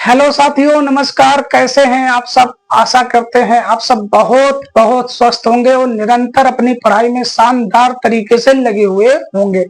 Hello साथियों, नमस्कार। कैसे हैं आप सब? आशा करते हैं आप सब बहुत बहुत स्वस्थ होंगे और निरंतर अपनी पढ़ाई में शानदार तरीके से लगे हुए होंगे।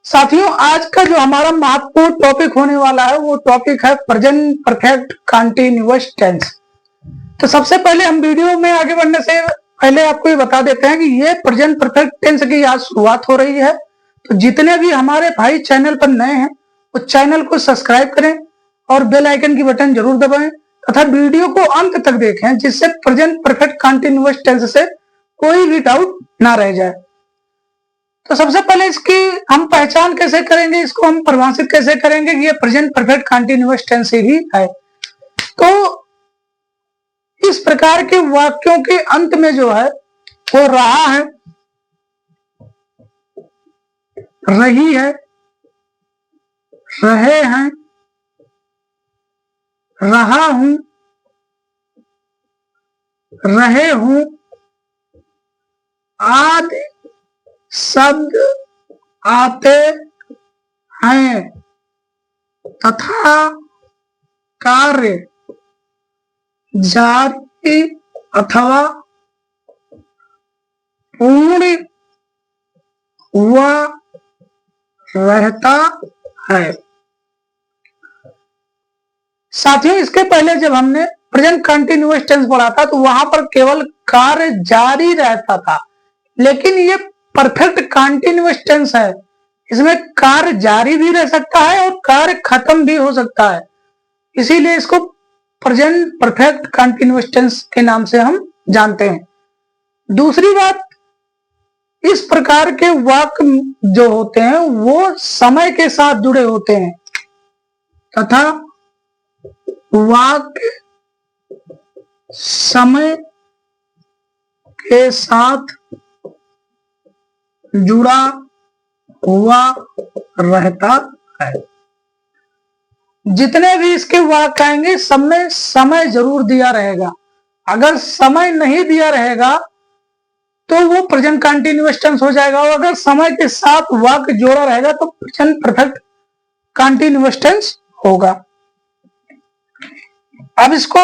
साथियों, आज का जो हमारा महत्वपूर्ण टॉपिक होने वाला है वो टॉपिक है प्रेजेंट परफेक्ट कंटीन्यूअस टेंस। तो सबसे पहले हम वीडियो में आगे बढ़ने से पहले आपको ये बता देते हैं कि ये प्रेजेंट परफेक्ट टेंस की आज शुरुआत हो रही है। तो जितने भी हमारे भाई चैनल पर नए हैं वो चैनल को सब्सक्राइब करें और बेल आइकन की बटन जरूर दबाएं तथा वीडियो को अंत तक देखें, जिससे प्रेजेंट परफेक्ट कंटीन्यूअस टेंस से कोई भी डाउट ना रह जाए। तो सबसे पहले इसकी हम पहचान कैसे करेंगे, इसको हम परिभाषित कैसे करेंगे कि ये प्रेजेंट परफेक्ट कंटीन्यूअस टेंस ही है। तो इस प्रकार के वाक्यों के अंत में जो है वो रहा है, रही है, रहे हैं, रहा हूं, रहे हूं आदि शब्द आते हैं तथा कार्य जारी अथवा पूर्ण हुआ रहता है। साथियों, इसके पहले जब हमने प्रेजेंट कंटीन्यूअस टेंस पढ़ा था तो वहां पर केवल कार्य जारी रहता था, लेकिन ये परफेक्ट कंटीन्यूअस टेंस है। इसमें कार्य जारी भी रह सकता है और कार्य खत्म भी हो सकता है, इसीलिए इसको प्रेजेंट परफेक्ट कंटीन्यूअस टेंस के नाम से हम जानते हैं। दूसरी बात, इस प्रकार के वाक्य जो होते हैं वो समय के साथ जुड़े होते हैं तथा वाक्य समय के साथ जुड़ा हुआ रहता है। जितने भी इसके वाक्य आएंगे सब में समय जरूर दिया रहेगा। अगर समय नहीं दिया रहेगा तो वो प्रेजेंट कंटीन्यूअस टेंस हो जाएगा, और अगर समय के साथ वाक्य जोड़ा रहेगा तो प्रेजेंट परफेक्ट कंटीन्यूअस टेंस होगा। अब इसको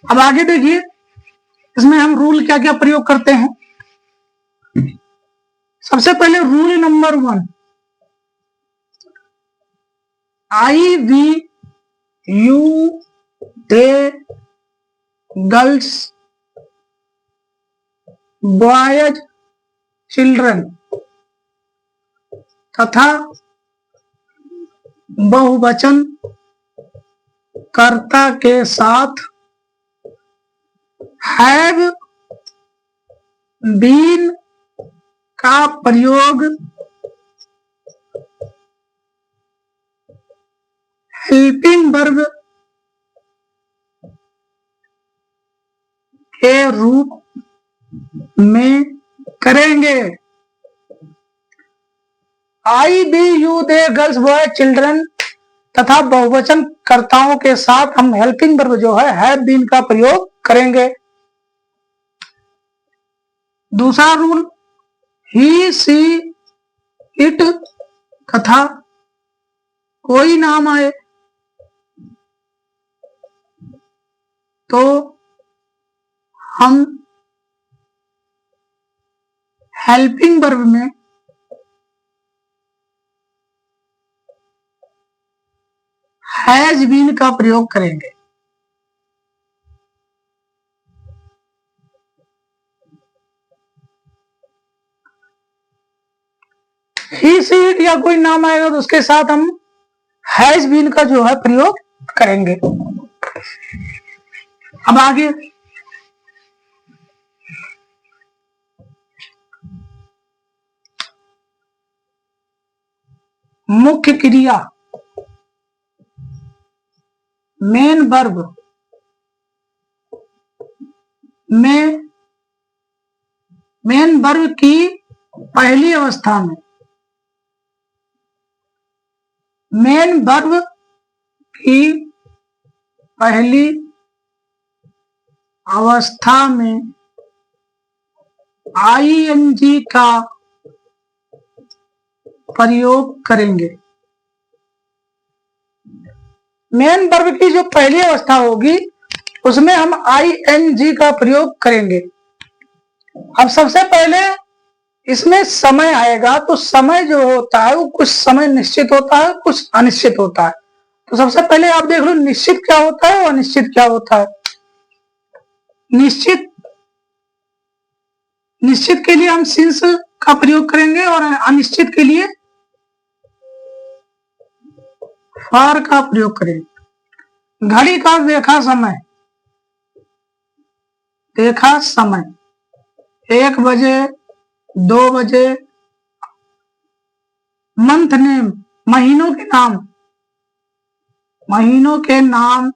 अब आगे देखिए, इसमें हम रूल क्या क्या प्रयोग करते हैं। सबसे पहले rule number 1, I we you they girls boys children तथा बहुवचन कर्ता के साथ हैव बीन का प्रयोग हेल्पिंग वर्ब के रूप में करेंगे। I we you they girls boy children तथा बहुवचन कर्ताओं के साथ हम हेल्पिंग वर्ब जो है हैव बीन का प्रयोग करेंगे। दूसरा रूल, ही सी इट तथा कोई नाम आए तो हम हेल्पिंग वर्ब में हैज बीन का प्रयोग करेंगे। ही सी इट या कोई नाम आएगा तो उसके साथ हम हैज बीन का जो है प्रयोग करेंगे। अब आगे मुख्य क्रिया मेन वर्ब में मेन वर्ब की पहली अवस्था में मेन वर्ब की पहली अवस्था में आईएनजी का प्रयोग करेंगे। मेन वर्ब की जो पहली अवस्था होगी उसमें हम ING का प्रयोग करेंगे। अब सबसे पहले इसमें समय आएगा, तो समय जो होता है वो कुछ समय निश्चित होता है, कुछ अनिश्चित होता है। तो सबसे पहले आप देख लो निश्चित क्या होता है और अनिश्चित क्या होता है। निश्चित के लिए हम सिंस का प्रयोग करेंगे और अनिश्चित के लिए फॉर का प्रयोग करेंगे। घड़ी का देखा समय, 1 बजे, 2 बजे। मंथ नेम, महीनों के नाम,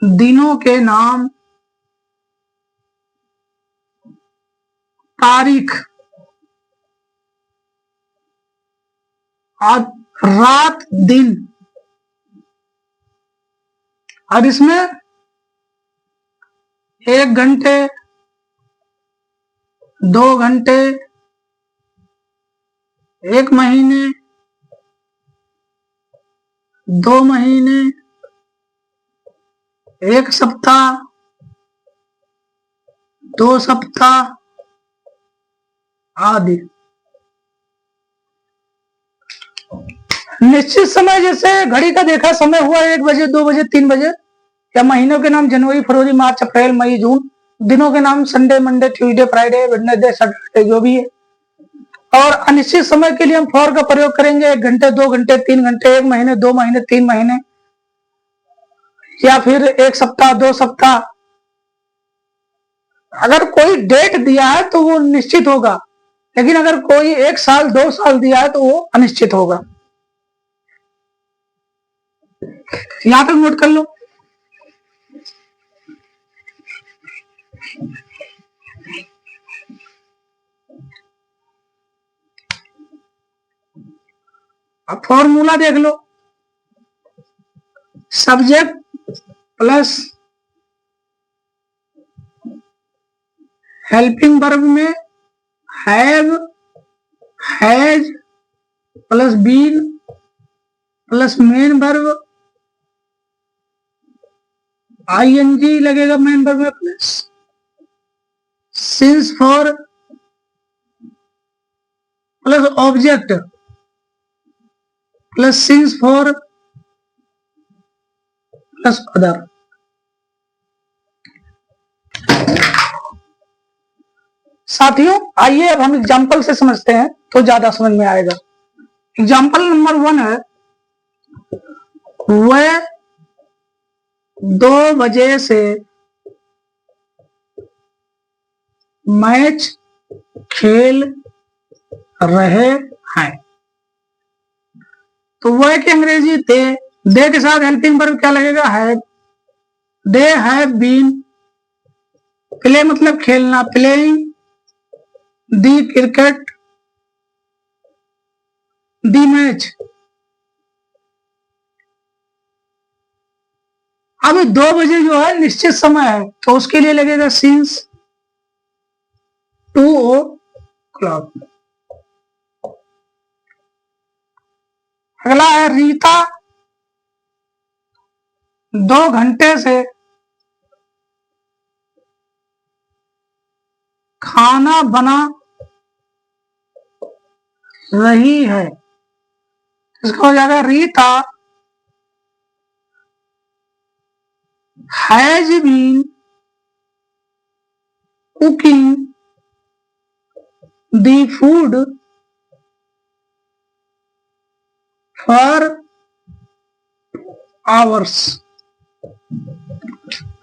दिनों के नाम। तारीख, और रात दिन। और इसमें 1 घंटे, 2 घंटे, 1 महीने, 2 महीने, 1 सप्ताह, 2 सप्ताह आदि। निश्चित समय जैसे घड़ी का देखा समय हुआ 1 बजे, 2 बजे, 3 बजे। या महीनों के नाम जनवरी, फरवरी, मार्च, अप्रैल, मई, जून। दिनों के नाम Sunday, Monday, Tuesday, Friday, Wednesday, Saturday, जो भी है। और अनिश्चित समय के लिए हम फॉर का प्रयोग करेंगे। 1 घंटे, 2 घंटे, 3 घंटे, 1 महीने, 2 महीने, 3 महीने, या फिर 1 सप्ताह, 2 सप्ताह। अगर कोई डेट दिया है तो वो निश्चित होगा, लेकिन अगर कोई 1 साल, 2 साल दिया है तो वो अनिश्चित होगा। यहां तक नोट कर लो। अब फॉर्मूला देख लो। सब्जेक्ट प्लस हेल्पिंग वर्ब में have, has plus been plus main verb, ING लगेगा मेन वर्ब में, plus since for plus object plus since for plus other. साथियों आइए अब हम एग्जाम्पल से समझते हैं तो ज्यादा समझ में आएगा। एग्जाम्पल नंबर 1 है, वह 2 बजे से मैच खेल रहे हैं। तो वह की अंग्रेजी दे के साथ हेल्पिंग वर्ब क्या लगेगा, have. They have been, play मतलब खेलना, playing. The cricket, the match. अभी 2 बजे जो है निश्चित समय है, तो उसके लिए लगेगा सिंस 2 o'clock। अगला है रीता 2 घंटे से खाना बना रही है। इसका हो जाएगा Rita has been cooking the food for hours.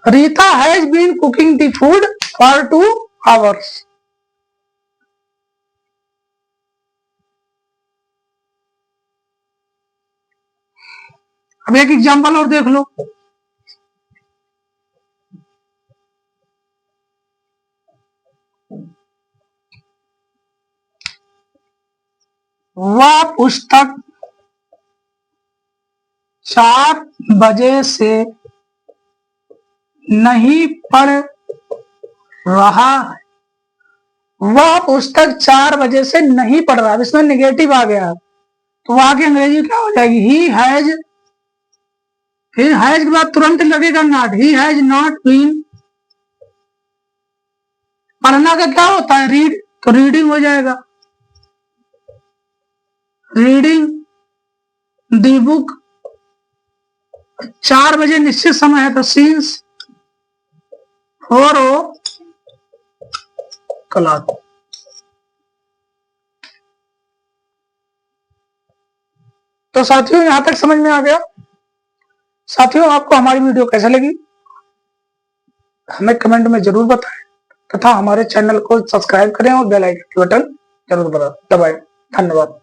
Rita has been cooking the food for 2 hours। अब एक एग्जांपल और देख लो। वह पुस्तक 4 बजे से नहीं पढ़ रहा है। वह पुस्तक 4 बजे से नहीं पढ़ रहा। अब इसमें नेगेटिव आ गया तो वहां की अंग्रेजी क्या हो जाएगी? ही हैज के बाद तुरंत लगेगा not, he has not been. पढ़ना का क्या होता है? रीड, तो रीडिंग हो जाएगा, रीडिंग दी बुक। 4 बजे निश्चित समय है तो सीन्स 4 o'clock। तो साथियों यहां तक समझ में आ गया। साथियों आपको हमारी वीडियो कैसे लगी हमें कमेंट में जरूर बताएं तथा हमारे चैनल को सब्सक्राइब करें और बेल आइकन बटन जरूर दबाएं। धन्यवाद।